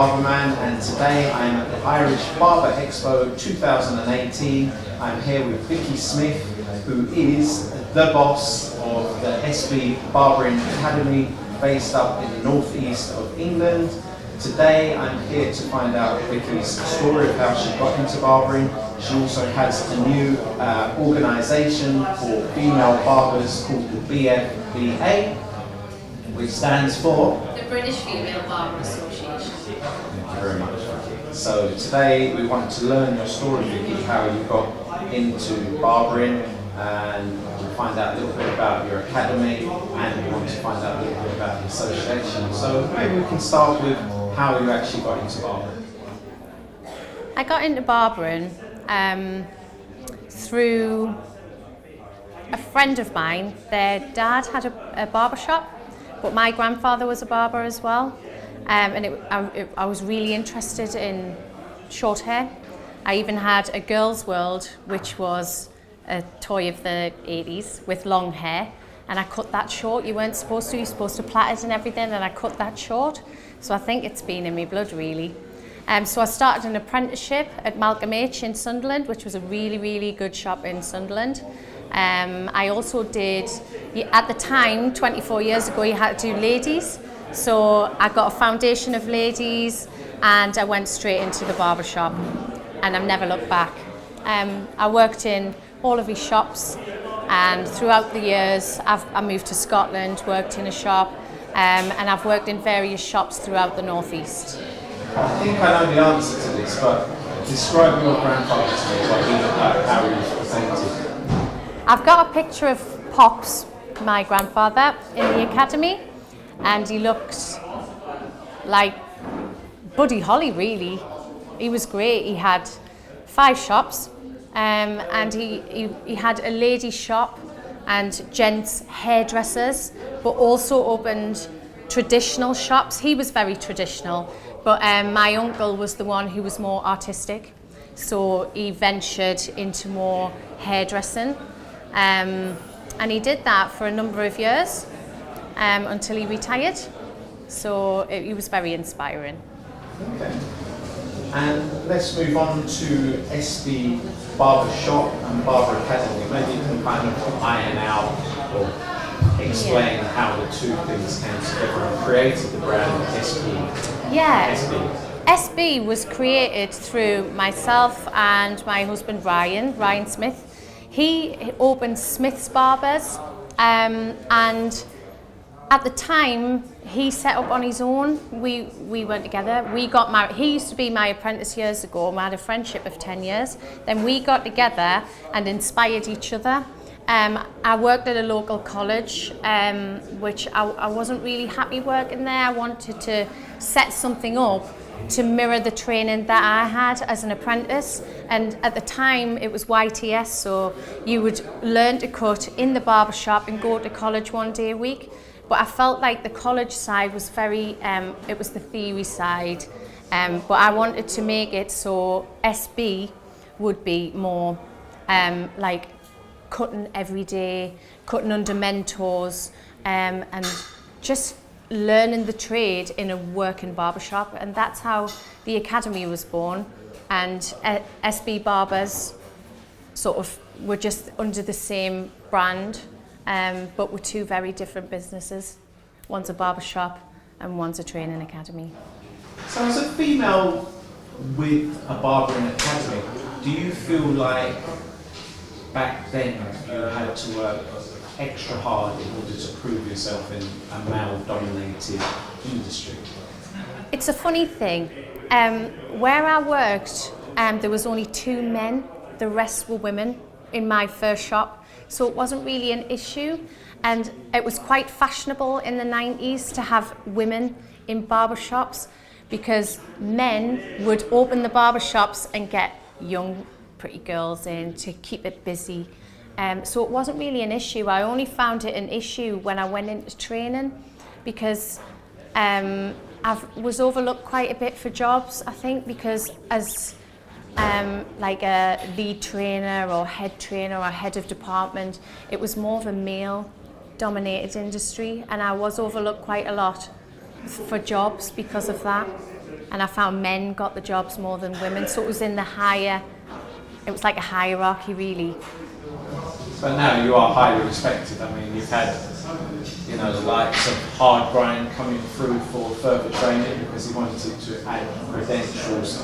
Barberman, and today I'm at the Irish Barber Expo 2018. I'm here with Vikki Smith, who is the boss of the SB Barbering Academy based up in the northeast of England. Today I'm here to find out Vikki's story of how she got into barbering. She also has a new organisation for female barbers called the BFBA, which stands for the British Female Barber Association. Thank you very much. So today we wanted to learn your story, Vikki, how you got into barbering, and we'll find out a little bit about your academy, and we want to find out a little bit about the association. So maybe we can start with how you actually got into barbering. I got into barbering through a friend of mine. Their dad had a barber shop, but my grandfather was a barber as well, and I was really interested in short hair. I even had a Girls' World, which was a toy of the 80s with long hair, and I cut that short. You weren't supposed to, you're supposed to plait it and everything, and I cut that short. So I think it's been in my blood, really. So I started an apprenticeship at Malcolm H in Sunderland, which was a really, really good shop in Sunderland. I also did, at the time, 24 years ago, you had to do ladies. So I got a foundation of ladies and I went straight into the barber shop, and I've never looked back. I worked in all of these shops, and throughout the years I moved to Scotland, worked in a shop, and I've worked in various shops throughout the northeast. I think I know the answer to this, but describe your grandfather to me, what he looked like, how he was presented. I've got a picture of Pops, my grandfather, in the academy, and he looked like Buddy Holly, really. He was great. He had 5 shops, and he had a ladies' shop and gents' hairdressers, but also opened traditional shops. He was very traditional, but my uncle was the one who was more artistic, so he ventured into more hairdressing. And he did that for a number of years until he retired. So he was very inspiring. Okay. And let's move on to SB Barber Shop and Barber Academy. Maybe you can kind of iron out or explain how the two things came together and created the brand SB. Yeah. SB. SB was created through myself and my husband Ryan Smith. He opened Smith's Barbers, and at the time he set up on his own. We went together, we got married. He used to be my apprentice years ago, and we had a friendship of 10 years. Then we got together and inspired each other. I worked at a local college, which I wasn't really happy working there. I wanted to set something up to mirror the training that I had as an apprentice, and at the time it was YTS, so you would learn to cut in the barber shop and go to college one day a week. But I felt like the college side was very, it was the theory side, but I wanted to make it so SB would be more like cutting every day, cutting under mentors, and just learning the trade in a working barbershop. And that's how the academy was born. And SB Barbers sort of were just under the same brand, but we're two very different businesses. One's a barbershop and one's a training academy. So as a female with a barbering academy, do you feel like back then you had to work extra hard in order to prove yourself in a male-dominated industry? It's a funny thing. Where I worked, there was only 2 men. The rest were women in my first shop, so it wasn't really an issue. And it was quite fashionable in the 90s to have women in barbershops, because men would open the barbershops and get young, pretty girls in to keep it busy. So it wasn't really an issue. I only found it an issue when I went into training, because I was overlooked quite a bit for jobs, I think, because as like a lead trainer or head trainer or head of department, it was more of a male dominated industry, and I was overlooked quite a lot for jobs because of that. and I found men got the jobs more than women, so it was in the higher, it was like a hierarchy really. But now you are highly respected. I mean, you've had, you know, the likes of Hard Grind coming through for further training because he wanted to add credentials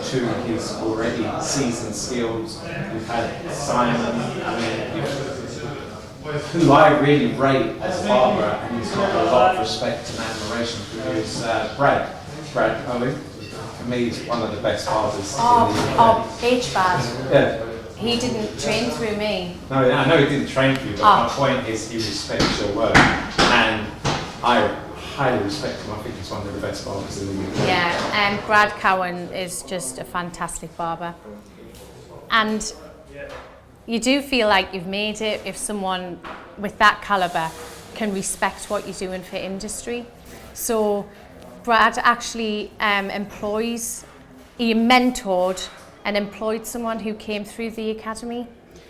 to his already seasoned skills. We've had Simon, I mean, who I really rate as a barber, and he's got a lot of respect and admiration for, is Brad Owen. For me, he's one of the best barbers in the UK. H-Bad. Yeah. He didn't train through me. No, I know he didn't train for you, but my point is he respects your work, and I highly respect him. I think he's one of the best barbers in the UK. Yeah, Brad Cowan is just a fantastic barber. And you do feel like you've made it if someone with that calibre can respect what you're doing for industry. So Brad actually he mentored and employed someone who came through the academy,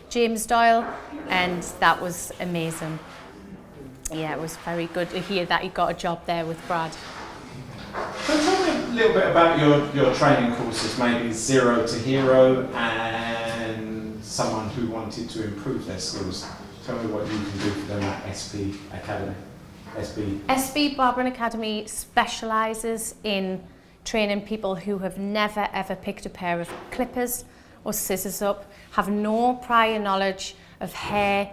James Doyle, and that was amazing. Yeah, it was very good to hear that he got a job there with Brad. So tell me a little bit about your training courses, maybe Zero to Hero and someone who wanted to improve their skills. Tell me what you can do for them at SB Academy. SB Barbering Academy specialises in training people who have never ever picked a pair of clippers or scissors up, have no prior knowledge of hair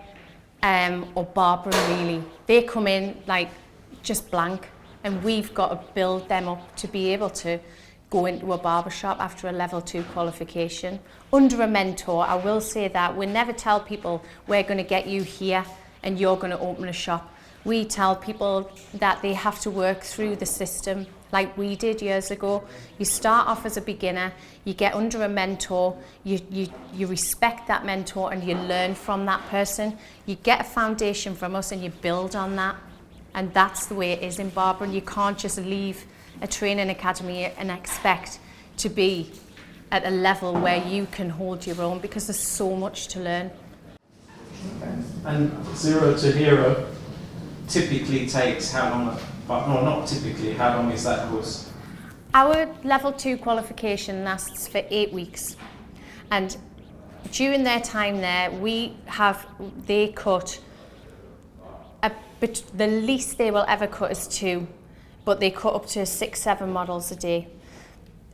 or barbering really. They come in like just blank, and we've got to build them up to be able to go into a barber shop after a level 2 qualification under a mentor. I will say that we never tell people we're going to get you here and you're going to open a shop. We tell people that they have to work through the system like we did years ago. You start off as a beginner, you get under a mentor, you respect that mentor and you learn from that person. You get a foundation from us and you build on that. And that's the way it is in barbering. You can't just leave a training academy and expect to be at a level where you can hold your own, because there's so much to learn. And Zero to Hero typically takes how long? No, not typically. How long is that course? Our level 2 qualification lasts for 8 weeks, and during their time there, they cut the least they will ever cut is 2, but they cut up to 6-7 models a day.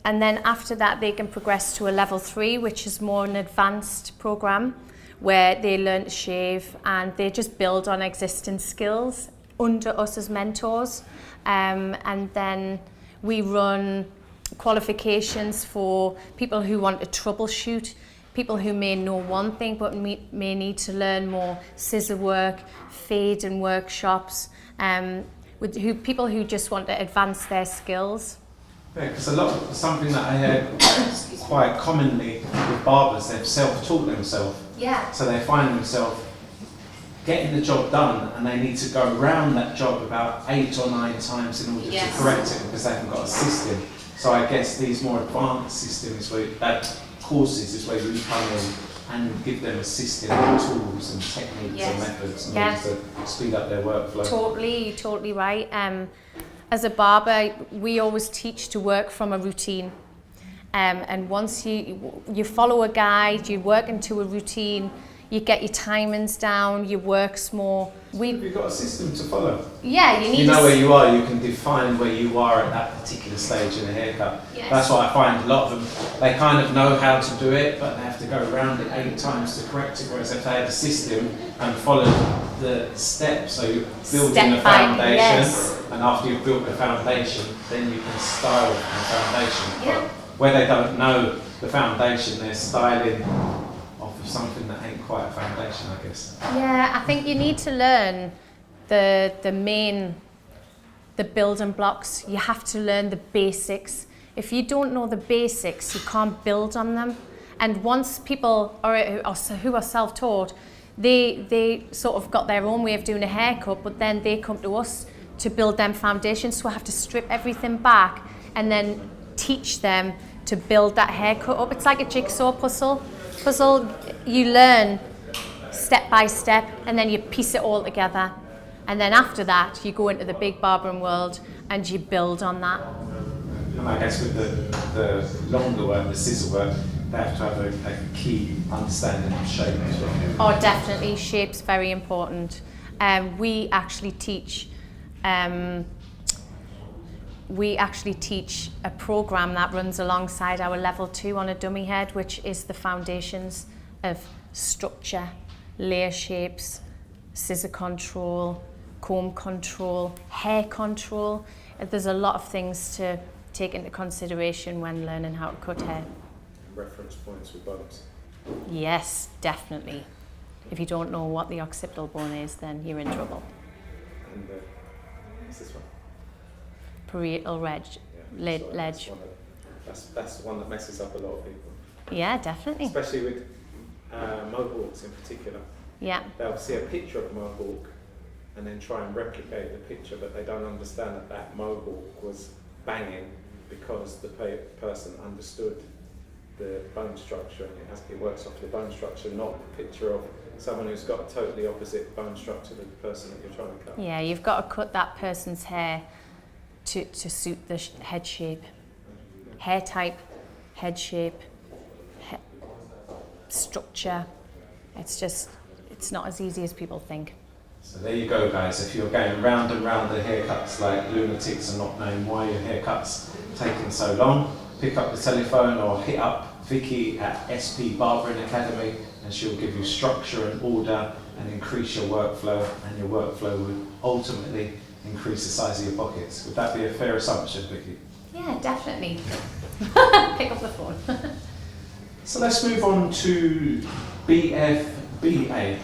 And then after that, they can progress to a level 3, which is more an advanced program where they learn to shave and they just build on existing skills under us as mentors. And then we run qualifications for people who want to troubleshoot, people who may know one thing but may need to learn more scissor work, fade and workshops, people who just want to advance their skills. Yeah, because something that I heard quite commonly with barbers, they've self-taught themselves. Yeah. So they find themselves getting the job done and they need to go around that job about 8 or 9 times in order to correct it because they haven't got a system. So I guess these more advanced systems, courses is where you come in and give them a system and tools and techniques and methods in order to speed up their workflow. Totally right. As a barber, we always teach to work from a routine. And once you follow a guide, you work into a routine, you get your timings down, your work's more. You've got a system to follow. Yeah, you know where you are, you can define where you are at that particular stage in a haircut. Yes. That's what I find a lot of them, they kind of know how to do it, but they have to go around it 8 times to correct it, whereas if they had a system and followed the steps, so you build in the foundation, and after you've built the foundation, then you can style the foundation. Yeah. But where they don't know the foundation, they're styling off of something that ain't quite a foundation, I guess. Yeah, I think you need to learn the building blocks. You have to learn the basics. If you don't know the basics, you can't build on them. And once people who are self-taught, they sort of got their own way of doing a haircut, but then they come to us to build them foundations. So I have to strip everything back and then teach them to build that haircut up. It's like a jigsaw puzzle. You learn step by step and then you piece it all together. And then after that, you go into the big barbering world and you build on that. And I guess with the longer work, the scissor work, they have to have a key understanding of shape as well. Oh, definitely, shape's very important. We actually teach a program that runs alongside our level 2 on a dummy head, which is the foundations of structure, layer shapes, scissor control, comb control, hair control. There's a lot of things to take into consideration when learning how to cut hair. Reference points with bones. Yes, definitely. If you don't know what the occipital bone is, then you're in trouble. And what's this one? Parietal ledge. That's the one that messes up a lot of people. Yeah, definitely. Especially with mohawks in particular. Yeah. They'll see a picture of a mohawk and then try and replicate the picture, but they don't understand that that mohawk was banging because the person understood the bone structure, and it works off the bone structure, not the picture of someone who's got a totally opposite bone structure to the person that you're trying to cut. Yeah, you've got to cut that person's hair to suit the head shape. Hair type, head shape, structure. It's not as easy as people think. So there you go, guys. If you're going round and round the haircuts like lunatics and not knowing why your haircut's taking so long, pick up the telephone or hit up Vikki at SP Barbering Academy, and she'll give you structure and order and increase your workflow, and your workflow will ultimately increase the size of your pockets. Would that be a fair assumption, Vikki? Yeah, definitely. Pick up the phone. So let's move on to BFBA.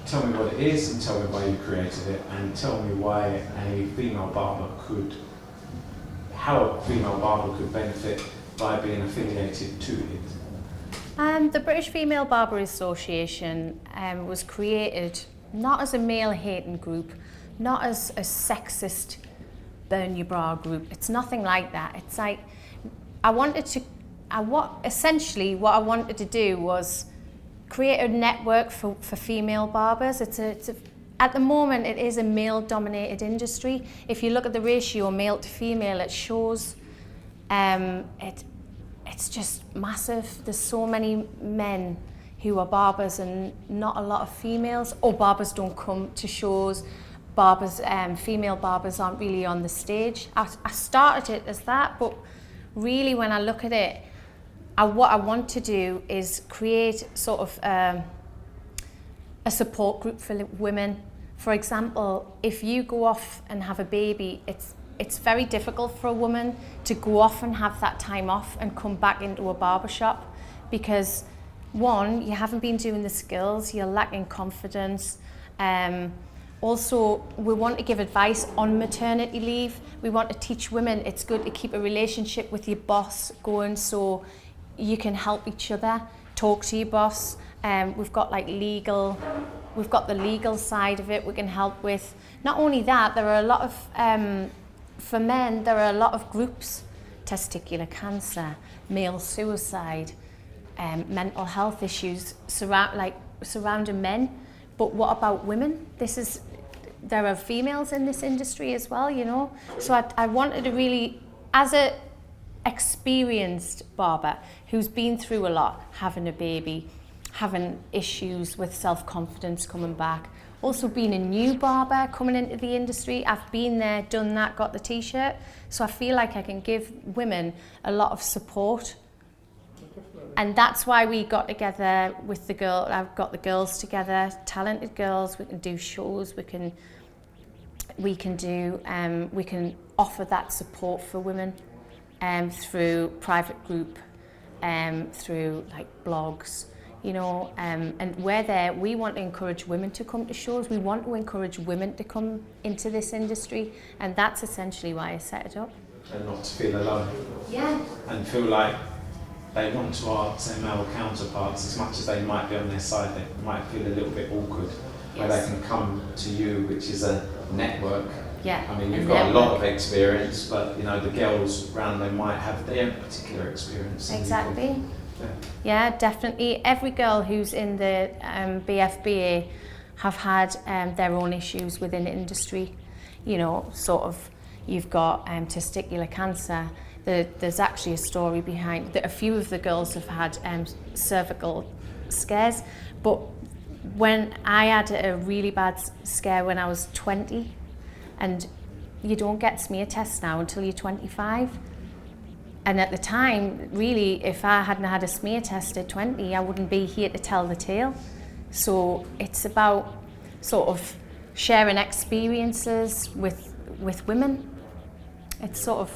Tell me what it is, and tell me why you created it, and tell me why how a female barber could benefit by being affiliated to it. The British Female Barber Association was created not as a male-hating group, not as a sexist burn your bra group. It's nothing like that. It's like essentially what I wanted to do was create a network for female barbers. At the moment, it is a male-dominated industry. If you look at the ratio male to female, it shows it's just massive. There's so many men who are barbers and not a lot of females, or barbers don't come to shows. Female barbers aren't really on the stage. I started it as that, but really when I look at it, what I want to do is create sort of a support group for women. For example, if you go off and have a baby, it's very difficult for a woman to go off and have that time off and come back into a barber shop, because one, you haven't been doing the skills, you're lacking confidence. Also, we want to give advice on maternity leave. We want to teach women it's good to keep a relationship with your boss going, so you can help each other, talk to your boss. We've got the legal side of it we can help with. Not only that, there are a lot of, for men, there are a lot of groups, testicular cancer, male suicide, mental health issues surrounding men. But what about women? There are females in this industry as well, you know. So I wanted to really, as a experienced barber who's been through a lot, having a baby, having issues with self-confidence coming back, also being a new barber coming into the industry, I've been there, done that, got the t-shirt, so I feel like I can give women a lot of support. And that's why we got together with I've got the girls together, talented girls. We can do shows, we can offer that support for women through private group, through like blogs, you know, and we're there. We want to encourage women to come to shows. We want to encourage women to come into this industry, and that's essentially why I set it up. And not to feel alone. Yeah. And feel like they want to ask their male counterparts, as much as they might be on their side, they might feel a little bit awkward, where they can come to you, which is a network. Yeah. I mean, you've got a lot of experience, but you know, the girls around them might have their particular experience. Exactly. Yeah, definitely. Every girl who's in the BFBA have had their own issues within the industry. You know, sort of, you've got testicular cancer. there's actually a story behind that. A few of the girls have had cervical scares, but when I had a really bad scare when I was 20, and you don't get smear tests now until you're 25. And at the time, really, if I hadn't had a smear test at 20, I wouldn't be here to tell the tale. So it's about sort of sharing experiences with women. It's sort of,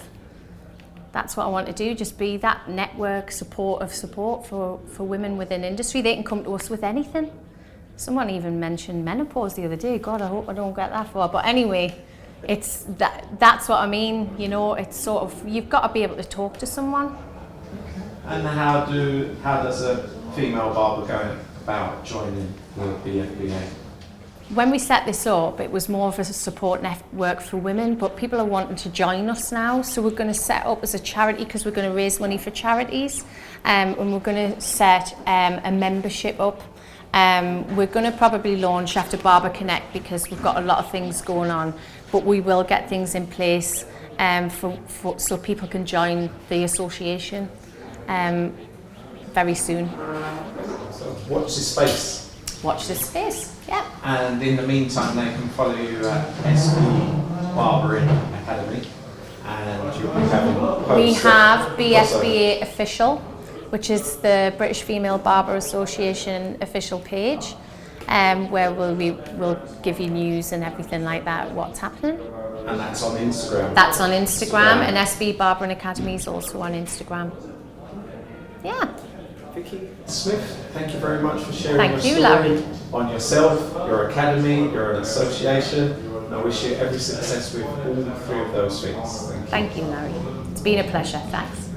that's what I want to do, just be that network support for women within industry. They can come to us with anything. Someone even mentioned menopause the other day. God, I hope I don't get that far. But anyway, it's that's what I mean, you know, it's sort of, you've got to be able to talk to someone. And how does a female barber go about joining the BFBA? When we set this up, it was more of a support network for women, but people are wanting to join us now, so we're going to set up as a charity because we're going to raise money for charities, and we're going to set a membership up. We're going to probably launch after Barber Connect because we've got a lot of things going on, but we will get things in place so people can join the association very soon. So watch this space. Watch this space, yeah. And in the meantime, they can follow you at SB Barbering Academy, and you'll be having posts. We have BFBA Official, which is the British Female Barber Association official page, where we'll give you news and everything like that, what's happening. And that's on Instagram. That's on Instagram, and SB Barbering Academy is also on Instagram. Yeah. Vikki Smith, thank you very much for sharing your story Larry. on yourself, your academy, your association. And I wish you every success with all three of those things. Thank you, Larry. It's been a pleasure. Thanks.